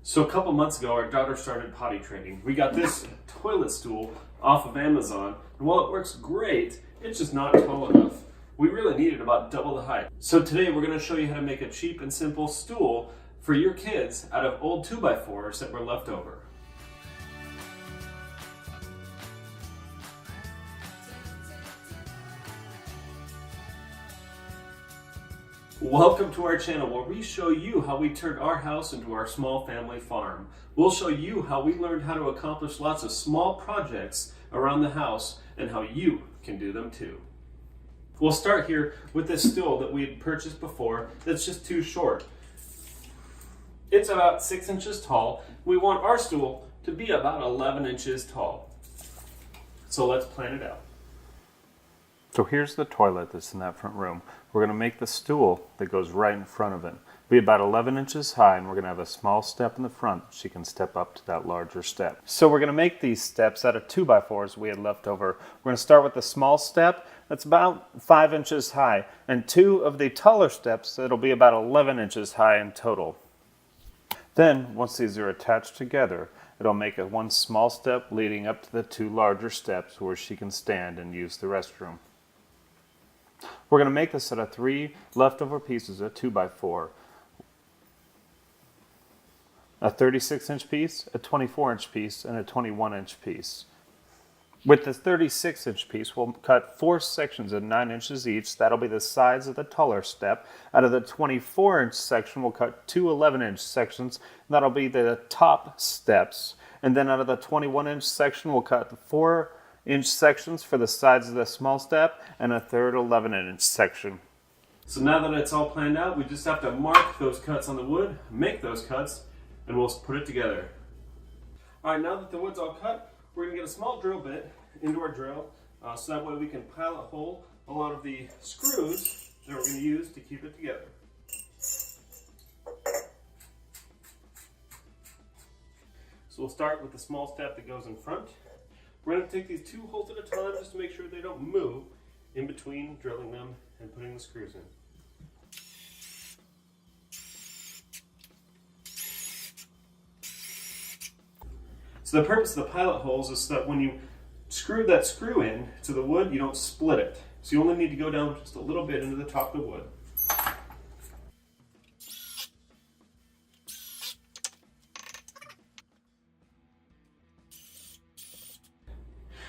So a couple months ago, our daughter started potty training. We got this toilet stool off of Amazon, and while it works great, it's just not tall enough. We really needed about double the height. So today we're going to show you how to make a cheap and simple stool for your kids out of old 2x4s that were left over. Welcome to our channel where we show you how we turned our house into our small family farm. We'll show you how we learned how to accomplish lots of small projects around the house and how you can do them too. We'll start here with this stool that we had purchased before that's just too short. It's about 6 inches tall. We want our stool to be about 11 inches tall. So let's plan it out. So here's the toilet that's in that front room. We're going to make the stool that goes right in front of it. Be about 11 inches high, and we're going to have a small step in the front. She can step up to that larger step. So we're going to make these steps out of 2x4s we had left over. We're going to start with the small step that's about 5 inches high, and 2 of the taller steps that'll be about 11 inches high in total. Then, once these are attached together, it'll make one small step leading up to the 2 larger steps where she can stand and use the restroom. We're going to make this out of 3 leftover pieces of 2x4. A 36-inch piece, a 24-inch piece, and a 21-inch piece. With the 36-inch piece, we'll cut 4 sections of 9 inches each. That'll be the size of the taller step. Out of the 24-inch section, we'll cut 2 11-inch sections. That'll be the top steps. And then out of the 21-inch section, we'll cut 4-inch sections for the sides of the small step and a third 11-inch section. So now that it's all planned out, we just have to mark those cuts on the wood, make those cuts, and we'll put it together. All right, now that the wood's all cut, we're going to get a small drill bit into our drill, so that way we can pilot hole a lot of the screws that we're going to use to keep it together. So we'll start with the small step that goes in front. We're going to take these 2 holes at a time just to make sure they don't move in between drilling them and putting the screws in. So the purpose of the pilot holes is so that when you screw that screw in to the wood, you don't split it. So you only need to go down just a little bit into the top of the wood.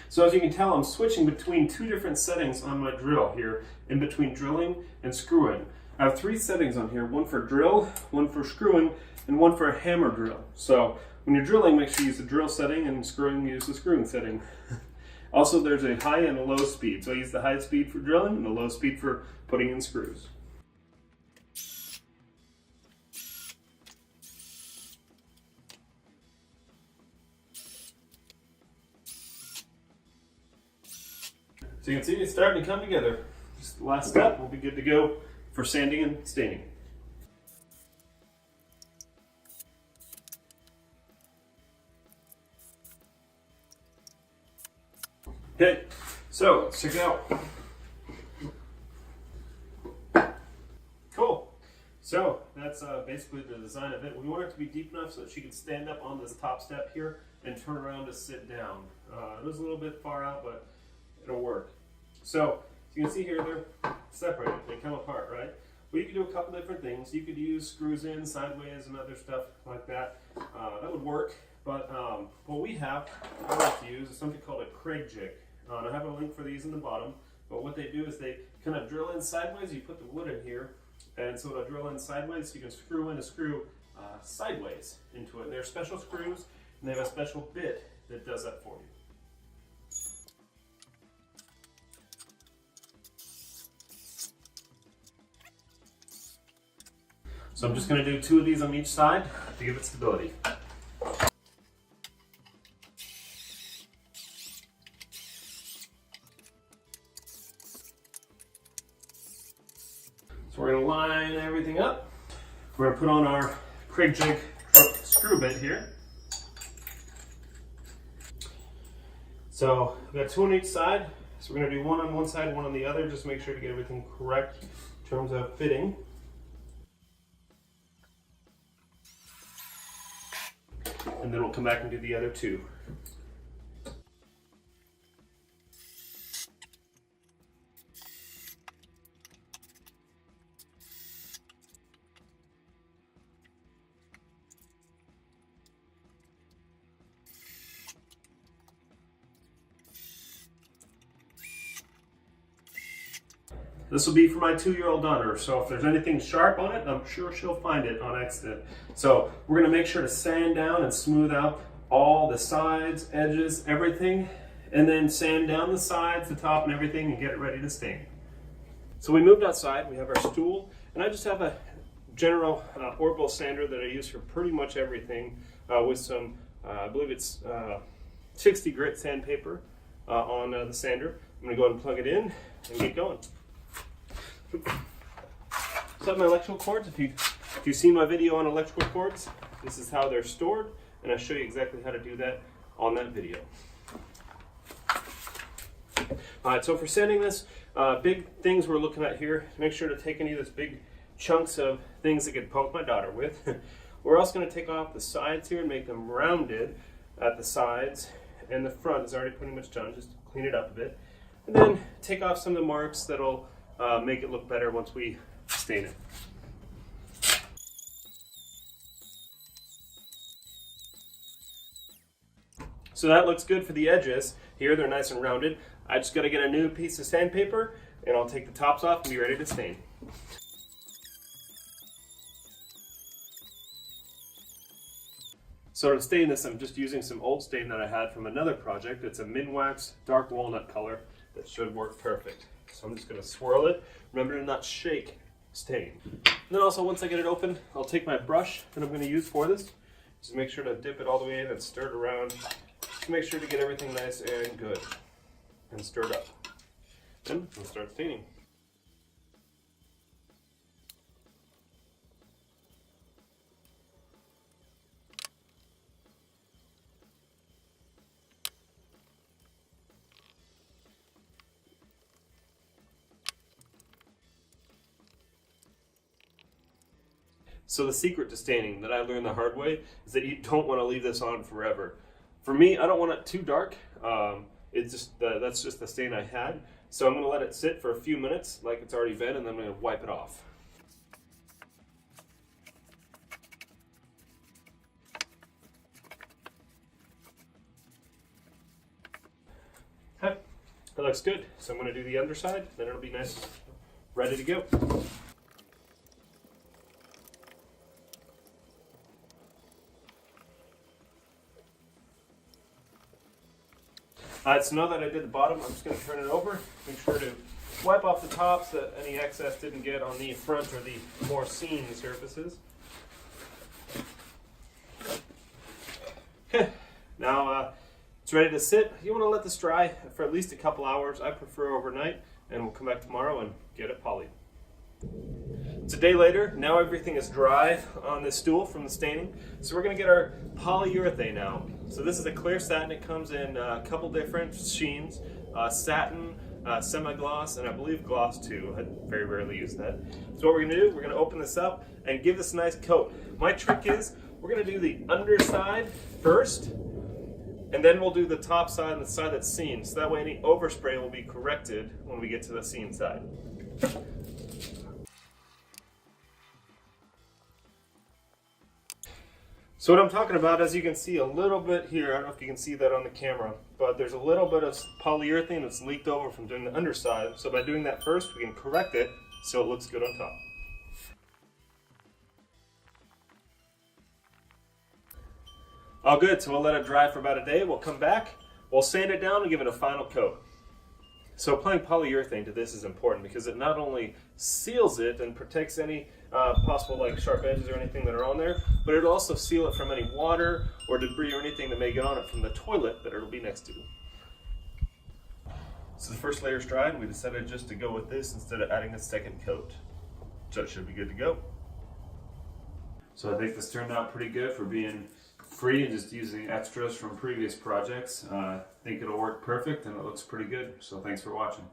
So as you can tell, I'm switching between 2 different settings on my drill here, in between drilling and screwing. I have 3 settings on here, one for drill, one for screwing, and one for a hammer drill. So when you're drilling, make sure you use the drill setting, and screwing, use the screwing setting. Also, there's a high and a low speed. So I use the high speed for drilling and the low speed for putting in screws. So you can see it's starting to come together. Just the last step, we'll be good to go for sanding and staining. Okay, so let's check it out. Cool. So that's basically the design of it. We want it to be deep enough so that she can stand up on this top step here and turn around to sit down. It was a little bit far out, but it'll work. So as you can see here, they're separated. They come apart, right? Well, you could do a couple different things. You could use screws in, sideways, and other stuff like that. That would work. But what I like to use is something called a Kreg Jig. I have a link for these in the bottom, but what they do is they kind of drill in sideways. You put the wood in here, and so it'll drill in sideways, so you can screw in a screw sideways into it. And they're special screws, and they have a special bit that does that for you. So I'm just going to do 2 of these on each side to give it stability. So we're going to line everything up. We're going to put on our Kreg Jig screw bit here. So we've got 2 on each side. So we're going to do 1 on one side, 1 on the other, just to make sure to get everything correct in terms of fitting. and then we'll come back and do the other two. This will be for my 2-year-old daughter, so if there's anything sharp on it, I'm sure she'll find it on accident. So we're gonna make sure to sand down and smooth out all the sides, edges, everything, and then sand down the sides, the top, and everything, and get it ready to stain. So we moved outside, we have our stool, and I just have a general orbital sander that I use for pretty much everything with some, I believe it's 60 grit sandpaper on the sander. I'm gonna go ahead and plug it in and get going. So I have my electrical cords. If you've seen my video on electrical cords, this is how they're stored, and I'll show you exactly how to do that on that video. Alright, so for sanding this, big things we're looking at here, make sure to take any of those big chunks of things that could poke my daughter with. We're also going to take off the sides here and make them rounded at the sides, and the front is already pretty much done, just clean it up a bit. And then take off some of the marks that'll make it look better once we stain it. So that looks good for the edges. Here they're nice and rounded. I just got to get a new piece of sandpaper and I'll take the tops off and be ready to stain. So to stain this, I'm just using some old stain that I had from another project. It's a Minwax dark walnut color that should work perfect. So I'm just going to swirl it. Remember to not shake stain. And then also once I get it open, I'll take my brush that I'm going to use for this. Just make sure to dip it all the way in and stir it around. Just make sure to get everything nice and good and stirred up. Then we'll start staining. So the secret to staining that I learned the hard way is that you don't want to leave this on forever. For me, I don't want it too dark. It's just that's just the stain I had. So I'm going to let it sit for a few minutes like it's already been, and then I'm going to wipe it off. Okay, that looks good. So I'm going to do the underside, then it'll be nice, ready to go. So now that I did the bottom, I'm just going to turn it over. Make sure to wipe off the tops so that any excess didn't get on the front or the more seam surfaces. Now it's ready to sit. You want to let this dry for at least a couple hours. I prefer overnight, and we'll come back tomorrow and get it polyed. It's a day later. Now everything is dry on this stool from the staining. So we're going to get our polyurethane out. So this is a clear satin. It comes in a couple different sheens. Satin, semi-gloss, and I believe gloss too. I very rarely use that. So what we're going to do, we're going to open this up and give this a nice coat. My trick is we're going to do the underside first, and then we'll do the top side and the side that's seamed. So that way any overspray will be corrected when we get to the seam side. So what I'm talking about, as you can see a little bit here, I don't know if you can see that on the camera, but there's a little bit of polyurethane that's leaked over from doing the underside. So by doing that first, we can correct it so it looks good on top. All good, so we'll let it dry for about a day. We'll come back, we'll sand it down and give it a final coat. So applying polyurethane to this is important because it not only seals it and protects any possible like sharp edges or anything that are on there, but it'll also seal it from any water or debris or anything that may get on it from the toilet that it'll be next to. So the first layer is dry, and we decided just to go with this instead of adding a second coat. So it should be good to go. So I think this turned out pretty good for being free and just using extras from previous projects. I think it'll work perfect and it looks pretty good. So thanks for watching.